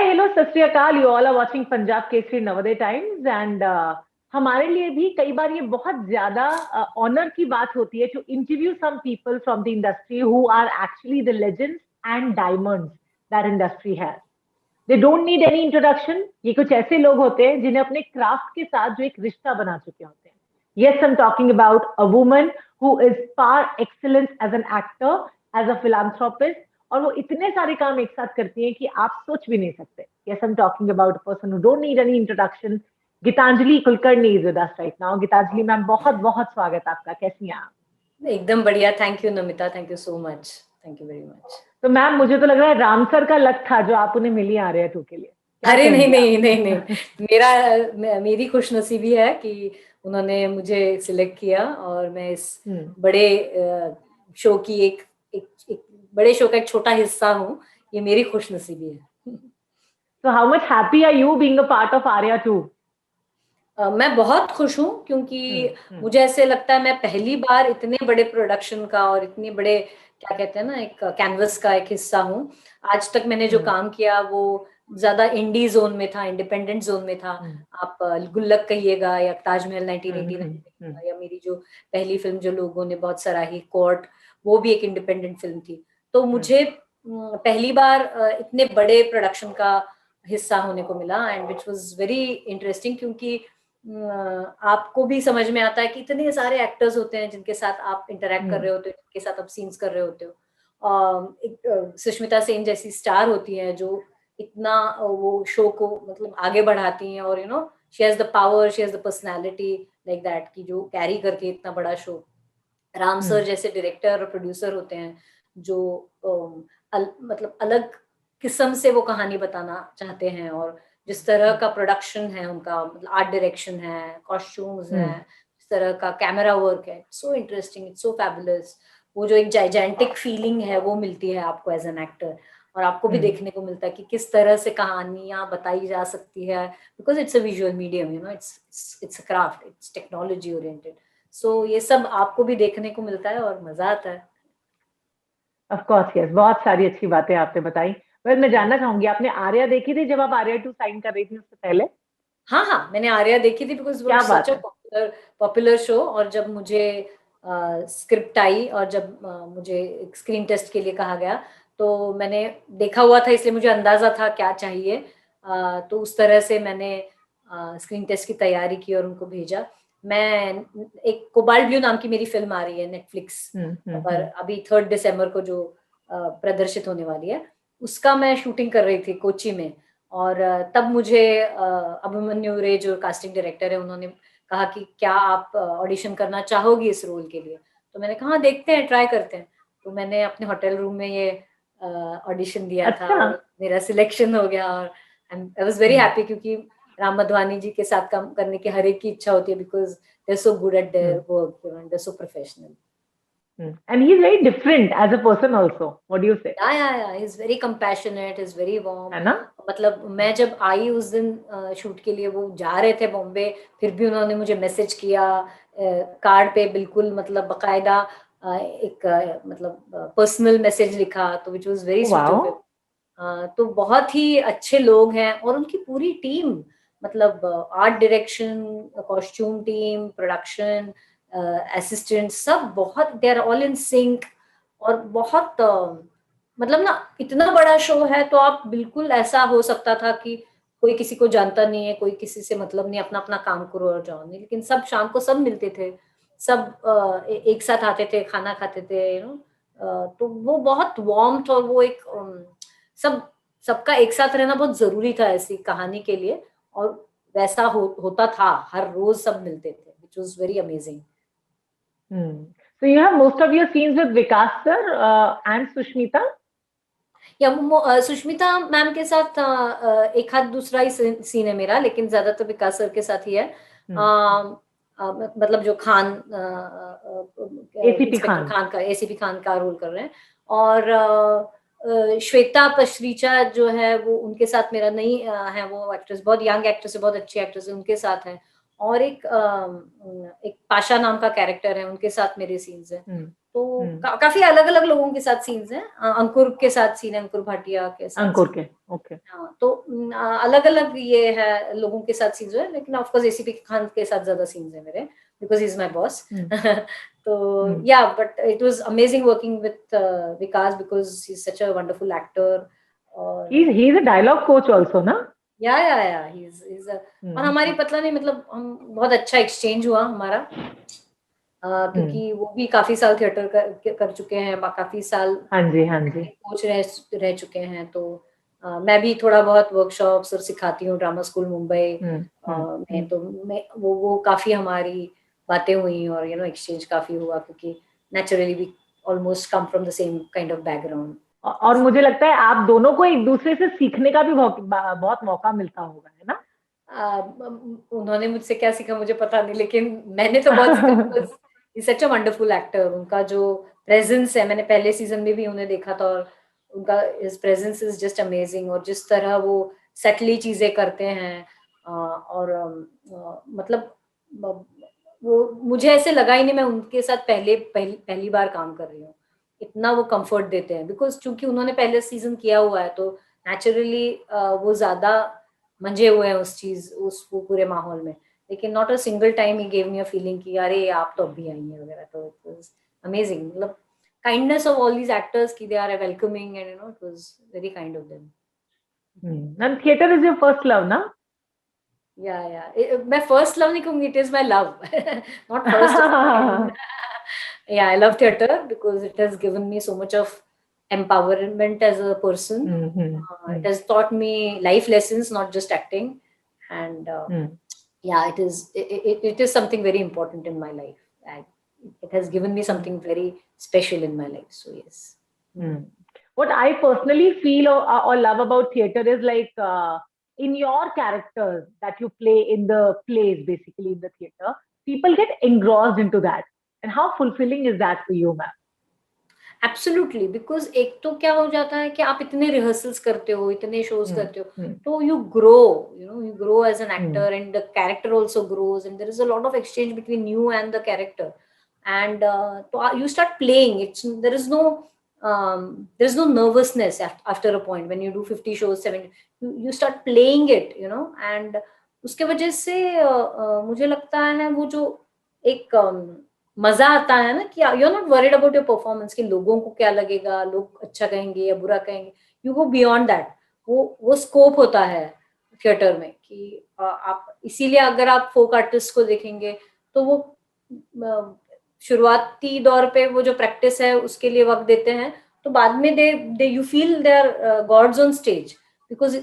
Hi hello Sat Sri Akal, you all are watching Punjab Kesari Navodaya Times and हमारे लिए भी कई बार ये बहुत ज्यादा ऑनर की बात होती है to interview some people from the industry who are actually the legends and diamonds that industry has. They don't need any introduction. ये कुछ ऐसे लोग होते हैं जिन्हें अपने क्राफ्ट के साथ जो एक रिश्ता बना चुके होते हैं। Yes, I'm talking about a woman who is par excellence as an actor, as a philanthropist, और वो इतने सारे काम एक साथ करती हैं कि आप सोच भी नहीं सकते। Yes, I'm talking about a person who don't need any introduction. Gitanjali Kulkarni is with us right now. Gitanjali ma'am, बहुत बहुत स्वागत आपका। कैसी हैं आप? एकदम बढ़िया। Thank you Namita, thank you so much, thank you very much. तो मैम, मुझे तो लग रहा है राम सर का लक था जो आप उन्हें मिली आर्या 2 के लिए। अरे नहीं नहीं नहीं नहीं, मेरी खुशनसीबी है कि उन्होंने मुझे सिलेक्ट किया और मैं इस बड़े शो की एक बड़े शो का एक छोटा हिस्सा हूँ। ये मेरी खुशनसीबी है। So how much happy are you being a part of Arya 2? मैं बहुत खुश हूँ क्योंकि मुझे ऐसे लगता है मैं पहली बार इतने बड़े प्रोडक्शन का और इतने बड़े क्या कहते हैं ना, एक कैनवस का एक हिस्सा हूँ। आज तक मैंने जो काम किया वो ज्यादा इंडी जोन में था, इंडिपेंडेंट जोन में था। आप गुल्लक कहिएगा या ताजमहल 1989 या मेरी जो पहली फिल्म जो लोगों ने बहुत सराही, कोर्ट, वो भी एक इंडिपेंडेंट फिल्म थी। तो मुझे पहली बार इतने बड़े प्रोडक्शन का हिस्सा होने को मिला and which was very interesting, क्योंकि आपको भी समझ में आता है कि इतने सारे एक्टर्स होते हैं जिनके साथ आप इंटरेक्ट कर रहे होते हो, जिनके साथ आप सीन्स कर रहे होते हो। सुष्मिता सेन जैसी स्टार होती है जो इतना वो शो को मतलब आगे बढ़ाती हैं, और you know she has the power, she has the personality like that कि जो कैरी करके इतना बड़ा शो। राम सर जैसे डायरेक्टर और प्रोड्यूसर होते हैं जो मतलब अलग किस्म से वो कहानी बताना चाहते हैं, और जिस तरह का प्रोडक्शन है उनका, मतलब आर्ट डायरेक्शन है, कॉस्ट्यूम्स है, जिस तरह का कैमरा वर्क है, so interesting, it's so fabulous. वो जो एक जाइजेंटिक फीलिंग है वो मिलती है आपको एज एन एक्टर, और आपको भी देखने को मिलता है कि किस तरह से कहानियां बताई जा सकती है, because it's a visual medium, you know, it's a craft, it's technology oriented. So ये सब आपको भी देखने को मिलता है और मजा आता है। ऑफ कोर्स, यस, बहुत सारी अच्छी बातें आपने बताई। पर मैं जानना चाहूंगी, आपने आर्या देखी थी जब आप आर्या 2 साइन कर रही थी उससे पहले? हाँ हाँ, मैंने आर्या देखी थी, बिकॉज वो सच अ पॉपुलर शो। और जब मुझे स्क्रिप्ट आई और जब मुझे स्क्रीन टेस्ट के लिए कहा गया, तो मैंने देखा हुआ था, इसलिए मुझे अंदाजा था क्या चाहिए। तो उस तरह से मैंने स्क्रीन टेस्ट की तैयारी की और उनको भेजा। मैं एक कोबाल्ट ब्लू नाम की मेरी फिल्म आ रही है नेटफ्लिक्स पर, अभी 3 दिसंबर को जो प्रदर्शित होने वाली है, उसका मैं शूटिंग कर रही थी कोची में। और तब मुझे अभिमन्यु रे जो कास्टिंग डायरेक्टर है, उन्होंने कहा कि क्या आप ऑडिशन करना चाहोगी इस रोल के लिए। तो मैंने कहा देखते हैं, ट्राई करते हैं। तो मैंने अपने होटल रूम में ये ऑडिशन दिया था और मेरा सिलेक्शन हो गया, और आई वाज वेरी हैप्पी, क्योंकि राम मधवानी जी के साथ काम करने की हर एक की इच्छा होती है, because they are so good at their work, you know, they are so professional. And he's very different as a person also. What do you say? Yeah, he's very compassionate, he's very warm. है ना? मतलब मैं जब आई उस दिन shoot के लिए, वो जा रहे थे बॉम्बे, फिर भी उन्होंने मुझे मैसेज किया कार्ड पे, बिल्कुल मतलब बकायदा एक मतलब पर्सनल मैसेज लिखा, तो which was very sweet of him. तो बहुत ही अच्छे लोग हैं, और उनकी पूरी टीम, मतलब art direction, costume team, production, assistant, सब बहुत, they are all in sync. और बहुत मतलब ना, इतना बड़ा शो है, तो आप बिल्कुल ऐसा हो सकता था कि कोई किसी को जानता नहीं है, कोई किसी से मतलब नहीं, अपना अपना काम करो और जाओ नहीं, लेकिन सब शाम को सब मिलते थे, सब एक साथ आते थे, खाना खाते थे, यू नो। तो वो बहुत वार्म, और वो एक सबका एक साथ रहना बहुत जरूरी था ऐसी कहानी के लिए, और वैसा होता था, हर रोज सब मिलते थे, which was very amazing. So you have most of your scenes with Vikas sir and Sushmita? या सुष्मिता मैम के साथ एक हाथ दूसरा ही सीन है मेरा, लेकिन ज्यादातर विकास सर के साथ ही है। मतलब जो खान, इंस्पेक्टर खान का, एसीपी खान का रोल कर रहे हैं। और श्वेता पशरीचा जो है वो, उनके साथ मेरा नहीं है, वो एक्ट्रेस बहुत यंग एक्ट्रेस है, बहुत अच्छी एक्ट्रेस है, उनके साथ है। और एक पाशा नाम का कैरेक्टर है, उनके साथ मेरे सीन्स हैं। तो काफी अलग अलग लोगों के साथ सीन्स हैं। अंकुर के साथ सीन है, अंकुर भाटिया के साथ अंकुर के, ओके। हाँ, तो अलग अलग ये है लोगों के साथ सीन्स है, लेकिन ऑफ कोर्स एसीपी खान के साथ ज्यादा सीन्स है मेरे, because he is my boss. तो yeah but it was amazing working with Vikas, because he is such a wonderful actor. और he is a dialogue coach also ना? या ही इज और हमारी पता नहीं, मतलब हम बहुत अच्छा एक्सचेंज हुआ हमारा, क्योंकि वो भी काफी साल थिएटर कर चुके हैं, काफी साल हाँ जी, हाँ जी, कोच रह चुके हैं। तो मैं भी थोड़ा बहुत वर्कशॉप्स और सिखाती हूँ ड्रामा स्कूल मुंबई में। तो मैं वो काफी हमारी बातें हुई, और एक्सचेंज काफी हुआ, क्योंकि naturally we almost come from the same kind of background. और मुझे लगता है आप दोनों को एक दूसरे से सीखने का भी बहुत मौका मिलता होगा, है ना? उन्होंने मुझसे क्या सीखा मुझे पता नहीं, लेकिन मैंने तो बहुत सीखा। सच अ वंडरफुल एक्टर, उनका जो प्रेजेंस है, मैंने पहले सीजन में भी उन्हें देखा था, और उनका प्रेजेंस इज जस्ट अमेजिंग। और जिस तरह वो सेटली चीजें करते हैं, और मतलब वो मुझे ऐसे लगा ही नहीं मैं उनके साथ पहली बार काम कर रही हूँ। इतना वो कंफर्ट देते हैं, बिकॉज चूंकि उन्होंने पहले सीजन किया हुआ है, तो नेचुरली वो ज्यादा मंजे हुए हैं उस पूरे माहौल में। लेकिन not a single time he gave me a feeling कि अरे आप तो अभी आई हैं वगैरह। तो इट वाज अमेजिंग, मतलब kindness of all these actors की they are welcoming, and it was very kind of them. And theatre is your first love ना? या मैं फर्स्ट लव नहीं कहूंगी, it is my love, not first. Yeah, I love theater because it has given me so much of empowerment as a person. It has taught me life lessons, not just acting. And yeah, it is something very important in my life. It has given me something very special in my life. So yes. What I personally feel or love about theater is like in your characters that you play in the plays, basically in the theater, people get engrossed into that. And how fulfilling is that for you, ma'am? Absolutely, because एक तो क्या हो जाता है कि आप इतने rehearsals करते हो, इतने शोज करते हो, तो you grow as an actor, and the character also grows, and there is a lot of exchange between you and the character, and तो you start playing its, there is no nervousness after a point when you do 50 shows, 70, you start playing it, and उसके वजह से मुझे लगता है वो जो एक मजा आता है ना, कि you are not worried about your performance, कि लोगों को क्या लगेगा, लोग अच्छा कहेंगे या बुरा कहेंगे, यू गो बियॉन्ड दैट। वो स्कोप होता है थिएटर में, कि आप इसीलिए अगर आप फोक आर्टिस्ट को देखेंगे, तो वो शुरुआती दौर पे वो जो प्रैक्टिस है उसके लिए वक्त देते हैं, तो बाद में they you feel they are gods on stage, because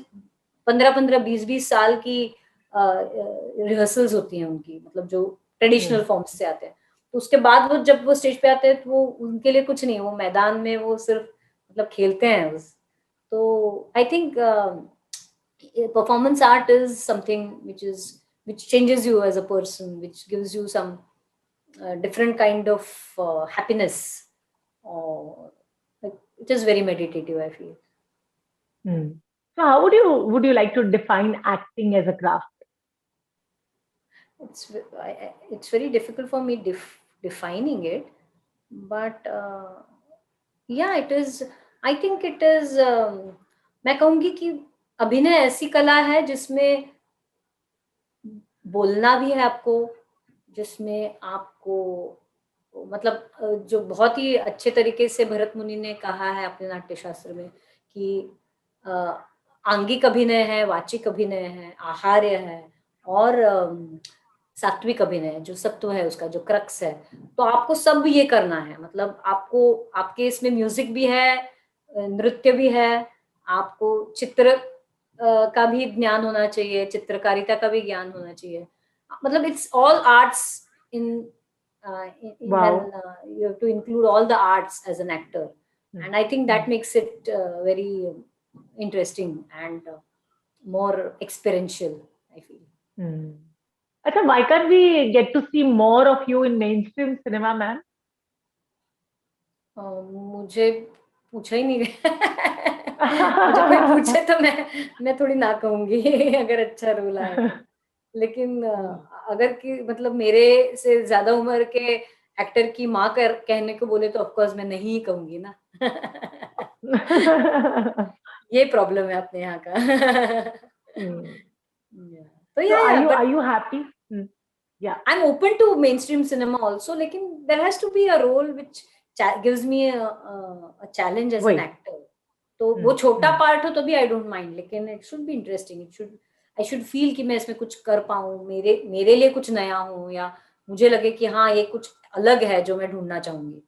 15-15, 20-20 साल की रिहर्सल्स होती हैं उनकी, मतलब जो ट्रेडिशनल फॉर्म्स से आते हैं। तो उसके बाद जब वो स्टेज पे आते हैं, तो वो उनके लिए कुछ नहीं, वो मैदान में वो सिर्फ मतलब खेलते हैं बस। तो I think performance art is something which changes you as a person, which gives you some different kind of happiness, or like, it is very meditative, I feel. So how would you like to define acting as a craft? It's very difficult for me defining it, but yeah, it is, I think it is, मैं कहूंगी कि अभिनय ऐसी कला है जिसमें बोलना भी है आपको, जिसमें आपको मतलब जो बहुत ही अच्छे तरीके से भरत मुनि ने कहा है अपने नाट्य शास्त्र में, कि आंगिक अभिनय है, वाचिक अभिनय है, आहार्य है, और सात्विक अभिनय, जो सत्व है उसका जो क्रक्स है। तो आपको सब ये करना है, मतलब आपको, आपके इसमें म्यूजिक भी है, नृत्य भी है, आपको चित्र का भी ज्ञान होना चाहिए, चित्रकारिता का भी ज्ञान होना चाहिए, मतलब it's all arts in Wow. you have to include all the arts as an actor, and I think that makes it very interesting and more experiential, I feel. Achha, why can't we get to see more of you in mainstream cinema, ma'am? मुझे पूछा ही नहीं मुझे कोई पूछे तो मैं थोड़ी ना कहूंगी अगर अच्छा रोल आए तो। लेकिन अगर कि मतलब मेरे से ज्यादा उम्र के एक्टर की माँ कहने को बोले तो ऑफकोर्स मैं नहीं कहूंगी ना। ये प्रॉब्लम है अपने यहाँ का। Yeah. तो So या are but you happy? Yeah. I'm open to mainstream cinema also, लेकिन there has to be a role which gives me a challenge as an वही. actor. तो वो छोटा पार्ट हो तो भी I don't mind, लेकिन it should be interesting. I should feel कि मैं इसमें कुछ कर पाऊँ, मेरे लिए कुछ नया हो, या मुझे लगे कि हाँ ये कुछ अलग है जो मैं ढूंढना चाहूंगी।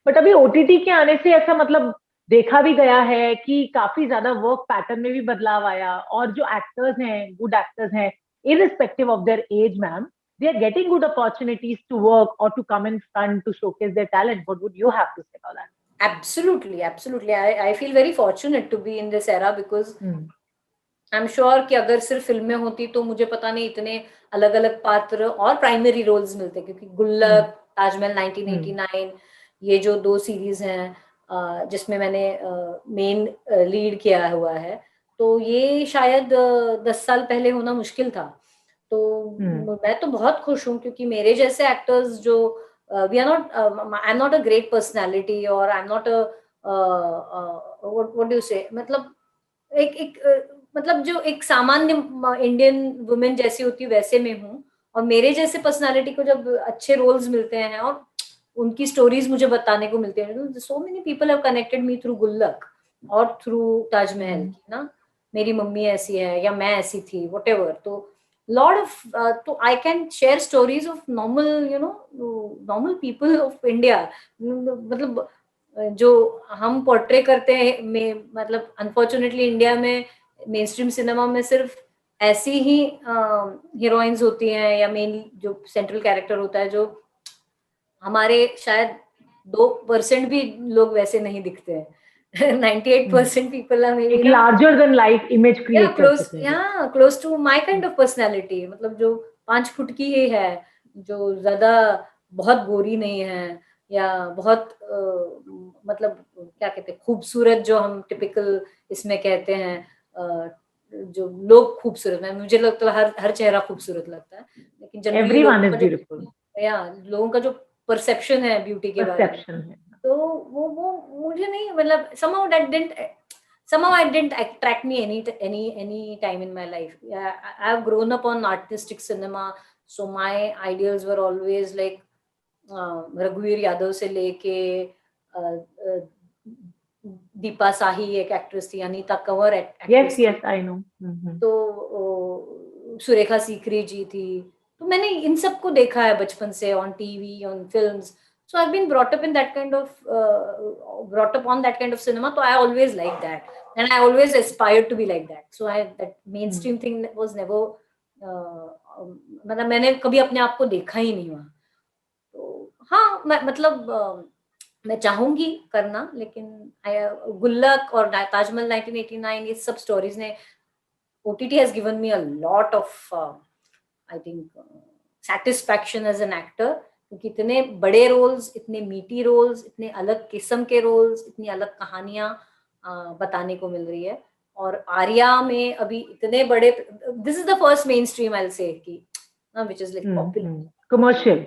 बट अभी ओटीटी के आने से ऐसा मतलब देखा भी गया है कि काफी ज्यादा वर्क पैटर्न में भी बदलाव आया, और जो एक्टर्स हैं, गुड एक्टर्स हैं, irrespective of their age, ma'am, they are getting good opportunities to work or to come in front to showcase their talent. What would you have to say about that? Absolutely. I feel very fortunate to be in this era because I'm sure कि अगर सिर्फ फिल्में होती तो मुझे पता नहीं इतने अलग अलग पात्र और प्राइमरी रोल्स मिलते, क्योंकि गुल्लक, ताजमहल 1989, ये जो 2 सीरीज हैं जिसमें मैंने मेन लीड किया हुआ है, तो ये शायद 10 साल पहले होना मुश्किल था। तो मैं तो बहुत खुश हूँ क्योंकि मेरे जैसे एक्टर्स जो we are not, I am not a great personality, और I am not a what do you say, मतलब एक मतलब जो एक सामान्य इंडियन वुमेन जैसी होती है वैसे में हूँ, और मेरे जैसे पर्सनालिटी को जब अच्छे रोल्स मिलते हैं और उनकी स्टोरीज मुझे बताने को मिलते हैं, so many people have connected me through गुल्लक और थ्रू ताजमहल, ना मेरी मम्मी ऐसी है या मैं ऐसी थी, व्हाटएवर। तो लॉट ऑफ तो I can share stories of normal normal people of India, मतलब जो हम पोर्ट्रे करते हैं में, मतलब अनफॉर्चुनेटली इंडिया में मेन स्ट्रीम सिनेमा में सिर्फ ऐसी ही हीरोइंस होती हैं या मेन जो सेंट्रल कैरेक्टर होता है, जो हमारे शायद 2% भी लोग वैसे नहीं दिखते हैं। 98% पीपल आर मेबी एक larger than life image create कर सकते हैं, close to my kind of personality, मतलब जो 5 फुट की ही है, जो ज्यादा बहुत गोरी नहीं है या बहुत मतलब क्या कहते हैं खूबसूरत, जो हम टिपिकल इसमें कहते हैं जो लोग खूबसूरत है, मुझे लगता है हर चेहरा खूबसूरत लगता है, लेकिन जनरली लोगों का जो परसेप्शन है ब्यूटी के बारे में, तो वो मुझे नहीं, मतलब somehow I didn't attract me any time in my life. I have grown up on artistic cinema, so my ideals were always like रघुवीर यादव से लेके दीपा साही एक एक्ट्रेस थी, अनीता कंवर एक्ट्रेस थी, आई नो, तो सुरेखा सीकरी जी थी, तो मैंने इन सबको देखा है बचपन से on TV, on films, so I've been brought up on that kind of cinema, so I always liked that and I always aspired to be like that, so that mainstream thing was never मतलब मैंने कभी अपने आप को देखा ही नहीं वहाँ। तो हाँ, मतलब मैं चाहूंगी करना, लेकिन गुल्लक और ताजमहल 1989 ये सब स्टोरीज ने, OTT has given me a lot of I think satisfaction as an actor, क्योंकि इतने बड़े रोल्स, इतने मीटी रोल्स, इतने अलग किस्म के रोल्स, इतनी अलग कहानियां बताने को मिल रही है। और आर्या में अभी इतने बड़े, this is the first mainstream I will say कि which is like popular commercial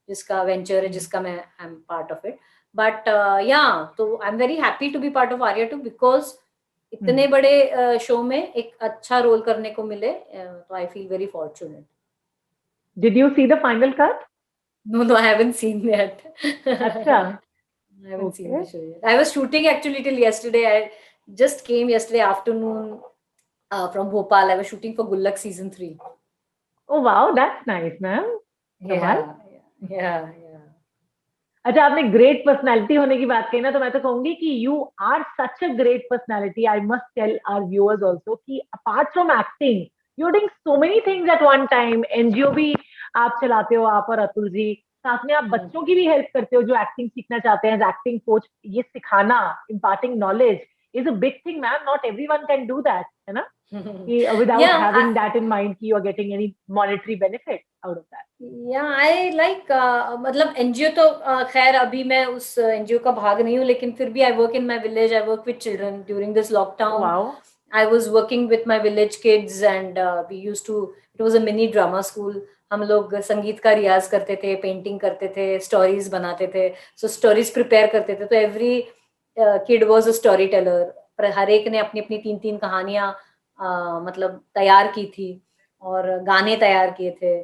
जिसका वेंचर है, जिसका मैं I am part of it, but yeah तो I am very happy to be part of Aarya two, because इतने बड़े show में एक अच्छा रोल करने को मिले, तो I feel very fortunate. Did you see the final cut? No, I haven't seen that. Acha. I haven't seen the show yet. I was shooting actually till yesterday. I just came yesterday afternoon from Bhopal. I was shooting for Gullak season 3. Oh wow, that's nice, ma'am. Yeah. अच्छा, आपने great personality होने की बात कही ना, तो मैं तो कहूंगी कि you are such a great personality. I must tell our viewers also कि apart from acting you are doing so many things at one time. NGO भी आप चलाते हो, आप और अतुल जी, साथ में आप बच्चों की भी हेल्प करते हो जो एक्टिंग सीखना चाहते हैं, एक्टिंग कोच। ये सिखाना, imparting knowledge is a big thing ma'am, not everyone can do that, है ना, without having that in mind कि you are getting any monetary benefit out of that. Yeah, I like मतलब NGO तो खैर अभी मैं उस एनजीओ का भाग नहीं हूँ, लेकिन फिर भी I work in my village, I work with children during this lockdown. Wow. I was working with my village kids and we used to, it was a mini drama school, हम लोग संगीत का रियाज करते थे, पेंटिंग करते थे, stories बनाते थे, सो स्टोरीज प्रिपेयर करते थे। तो every kid was a story teller, पर हर एक ने अपनी अपनी 3-3 कहानियां मतलब तैयार की थी और गाने तैयार किए थे।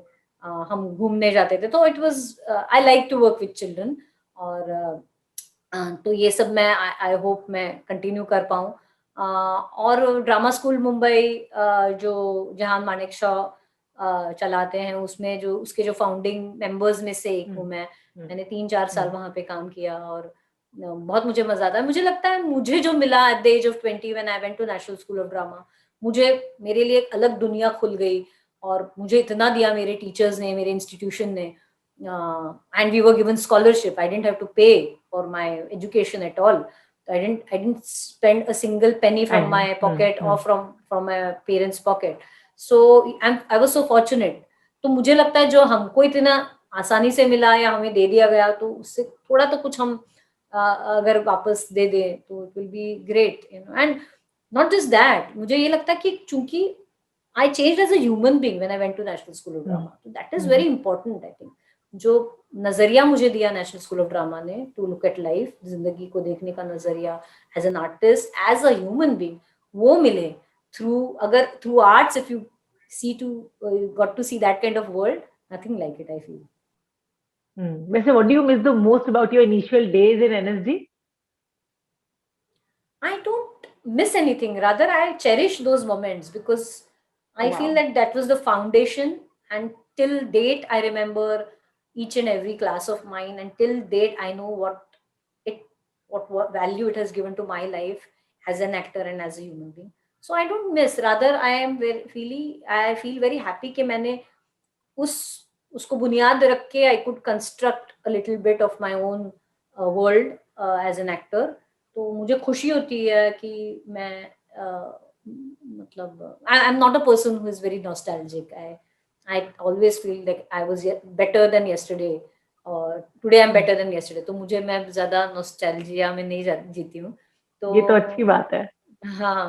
हम घूमने जाते थे, तो it was I like to work with children. और तो ये सब मैं आई होप मैं कंटिन्यू कर पाऊँ। और ड्रामा स्कूल मुंबई जो जहां मानेक शॉ चलाते हैं, उसमें जो उसके जो फाउंडिंग मेंबर्स में से एक हूँ मैं। मैंने 3-4 साल वहां पे काम किया और बहुत मुझे मजा आता है। मुझे लगता है मुझे जो मिला at the age of 20 when I went to National School of Drama, मुझे मेरे लिए एक अलग दुनिया खुल गई और मुझे इतना दिया मेरे टीचर्स ने, मेरे इंस्टीट्यूशन ने। And we were given scholarship. I didn't have to pay for my education at all. I didn't spend a single penny from my pocket or from my parents' pocket. So I was so fortunate. तो मुझे लगता है जो हमको इतना आसानी से मिला या हमें दे दिया गया, तो उससे थोड़ा तो कुछ हम अगर वापस दे दें तो it will be great, you know. And not just that, मुझे ये लगता है कि चूंकि I changed as a human being when I went to National School of Drama. So that is very important, I think. जो नजरिया मुझे दिया नेशनल स्कूल ऑफ ड्रामा ने टू लुक एट लाइफ, जिंदगी को देखने का नजरिया as an artist, as a human being, वो मिले थ्रू, अगर through arts, if you see to got to see that kind of world, nothing like it I feel. वैसे what do you miss the most about your initial days in NSD? I don't miss anything, rather I cherish those moments because I feel that that was the foundation, and till date I remember each and every class of mine, and till date I know what value it has given to my life as an actor and as a human being. So I don't miss, rather I feel very happy कि मैंने उसको बुनियाद रख के I could construct a little bit of my own world as an actor. तो मुझे खुशी होती है कि मैं मतलब I am not a person who is very nostalgic. I always feel like I was better than yesterday और today I'm better than yesterday. तो मुझे, मैं ज्यादा नॉस्टैल्जिया में नहीं जीती हूँ। तो ये तो अच्छी बात है। हाँ,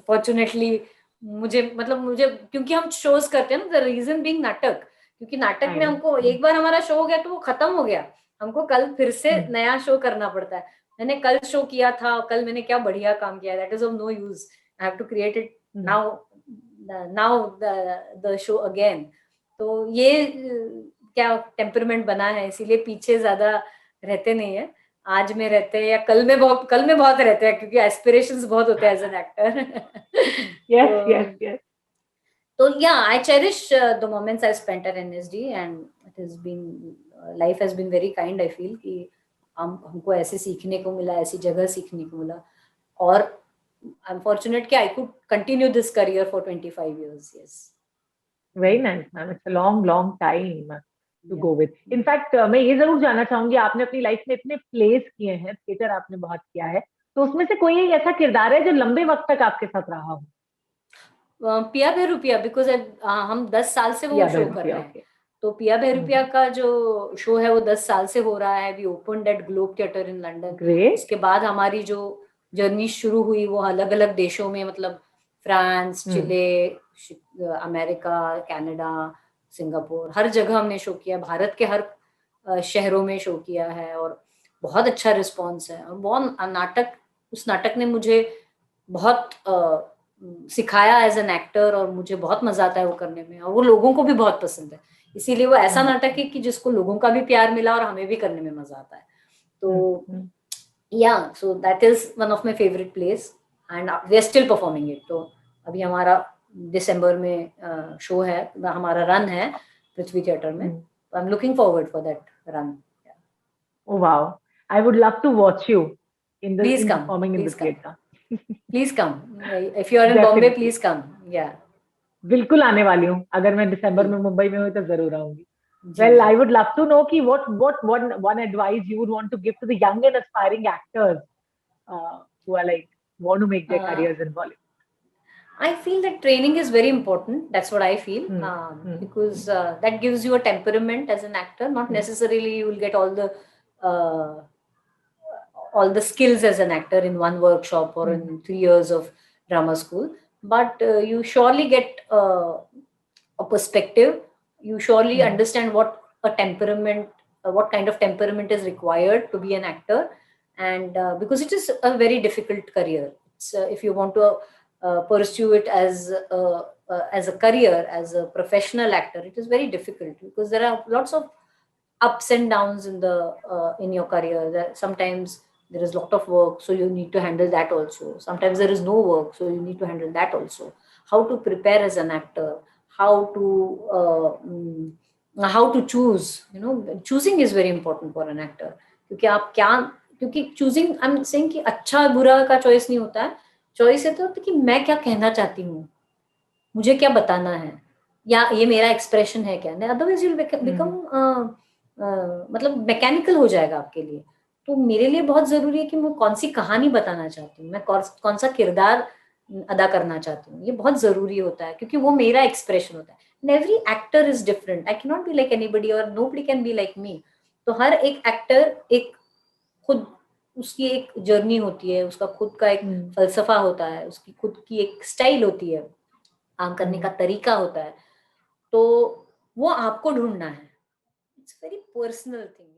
फॉर्चुनेटली मुझे क्योंकि हम शोज करते हैं ना, द रीजन बीइंग नाटक, क्योंकि नाटक में हमको एक बार हमारा शो हो गया तो वो खत्म हो गया, हमको कल फिर से नया शो करना पड़ता है। मैंने कल शो किया था, कल मैंने क्या बढ़िया काम किया, that is of no use, I have to create it now the show again. तो ये क्या टेम्परमेंट बना है, इसीलिए पीछे ज्यादा रहते नहीं है, आज में रहते हैं या कल में बहुत रहते हैं, क्योंकि एस्पिरेशंस बहुत होते हैं as an actor. yes. So yeah, I cherish the moments I spent at NSD, and it has been life has been very kind. I feel कि हमको ऐसे सीखने को मिला, ऐसी जगह सीखने को मिला, और I'm fortunate कि I could continue this career for 25 years. Yes. Very nice, ma'am. It's a long time to go with. In fact, मैं ये जरूर जानना चाहूंगी, आपने अपनी लाइफ में इतने प्लेस किए हैं, थिएटर आपने बहुत किया है, तो उसमें से कोई ऐसा किरदार है जो लंबे वक्त तक आपके साथ रहा हो? पिया भैरूपिया, बिकॉज हम 10 साल से वो शो कर रहे हैं। तो पिया भैरूपिया का जो शो है वो 10 साल से हो रहा है। We opened at Globe Theatre in London. उसके बाद हमारी जो जर्नी शुरू हुई वो अलग अलग देशों में, मतलब फ्रांस, चिले, अमेरिका, कनाडा, सिंगापुर, हर जगह हमने शो किया, भारत के हर शहरों में शो किया है, और बहुत अच्छा रिस्पॉन्स है। और बहुत उस नाटक ने मुझे बहुत सिखाया एज एन एक्टर, और मुझे बहुत मजा आता है वो करने में, और वो लोगों को भी बहुत पसंद है। इसीलिए वो ऐसा नाटक है कि जिसको लोगों का भी प्यार मिला और हमें भी करने में मजा आता है। तो या so that is one of my favourite place, and we are still performing it. तो अभी हमारा दिसंबर में शो है, हमारा रन है पृथ्वी थिएटर में। I am looking forward for that run. Oh wow, I would love to watch you in the performing in the theatre. Please come. If you are in Bombay, please come. Yeah. बिल्कुल आने वाली हूँ, अगर मैं दिसंबर में मुंबई में हुई तो जरूर आऊंगी। Well, I would love to know कि what one advice you would want to give to the young and aspiring actors who are like want to make their careers in Bollywood. I feel that training is very important. That's what I feel, because that gives you a temperament as an actor. Not necessarily you will get all the skills as an actor in one workshop or in 3 years of drama school, but you surely get a perspective. you surely understand what kind of temperament is required to be an actor. And because it is a very difficult career. If you want to pursue it as a career, as a professional actor, it is very difficult because there are lots of ups and downs in your career. That sometimes there is a lot of work, so you need to handle that also. Sometimes there is no work, so you need to handle that also. How to prepare as an actor, how to choose, choosing is very important for an actor. क्योंकि choosing I am saying कि अच्छा बुरा का choice नहीं होता है. Choice है तो कि मैं क्या कहना चाहती हूँ, मुझे क्या बताना है, या ये मेरा एक्सप्रेशन है क्या. अदरवाइज यू बिकम मतलब मैकेनिकल हो जाएगा आपके लिए. तो मेरे लिए बहुत जरूरी है कि मैं कौन सी कहानी बताना चाहती हूँ, मैं कौन सा किरदार अदा करना चाहती हूँ. ये बहुत जरूरी होता है क्योंकि वो मेरा एक्सप्रेशन होता है. Every actor is different. I can not be like anybody और nobody can be like me. तो हर एक एक्टर एक खुद उसकी एक जर्नी होती है, उसका खुद का एक फलसफा होता है, उसकी खुद की एक स्टाइल होती है, काम करने का तरीका होता है. तो वो आपको ढूंढना है. It's very personal thing.